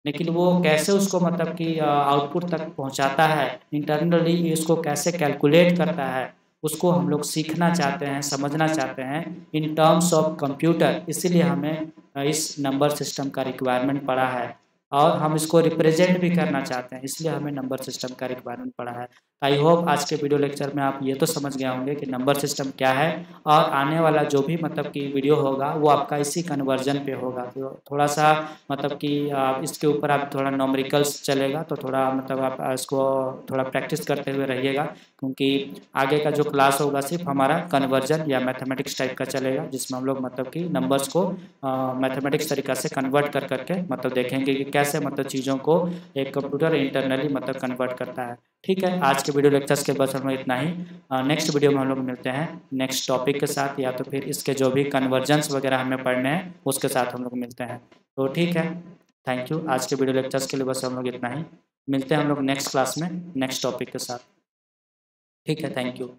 लेकिन वो कैसे उसको मतलब कि आउटपुट तक पहुंचाता है, इंटरनली इसको कैसे कैलकुलेट करता है, उसको हम लोग सीखना चाहते हैं, समझना चाहते हैं इन टर्म्स ऑफ कंप्यूटर। इसीलिए हमें इस नंबर सिस्टम का रिक्वायरमेंट पड़ा है और हम इसको रिप्रेजेंट भी करना चाहते हैं, इसलिए हमें नंबर सिस्टम का रिक्वायरमेंट पड़ा है। आई होप आज के वीडियो लेक्चर में आप ये तो समझ गए होंगे कि नंबर सिस्टम क्या है, और आने वाला जो भी मतलब कि वीडियो होगा वो आपका इसी कन्वर्जन पे होगा। तो थोड़ा सा मतलब कि इसके ऊपर आप थोड़ा न्यूमेरिकल्स चलेगा, तो थोड़ा मतलब आप इसको थोड़ा प्रैक्टिस करते हुए रहिएगा, क्योंकि आगे का जो क्लास होगा सिर्फ हमारा कन्वर्जन या मैथमेटिक्स टाइप का चलेगा, जिसमें हम लोग मतलब कि नंबर्स को मैथमेटिक्स तरीका से कन्वर्ट कर करके मतलब देखेंगे कि कैसे मतलब चीज़ों को एक कंप्यूटर इंटरनली मतलब कन्वर्ट करता है। ठीक है, आज के वीडियो लेक्चर्स के बस हम लोग इतना ही। नेक्स्ट वीडियो में हम लोग मिलते हैं नेक्स्ट टॉपिक के साथ, या तो फिर इसके जो भी कन्वर्जेंस वगैरह हमें पढ़ने हैं उसके साथ हम लोग मिलते हैं। तो ठीक है, थैंक यू। आज के वीडियो लेक्चर्स के लिए बस हम लोग इतना ही। मिलते हैं हम लोग नेक्स्ट क्लास में नेक्स्ट टॉपिक के साथ। ठीक है, थैंक यू।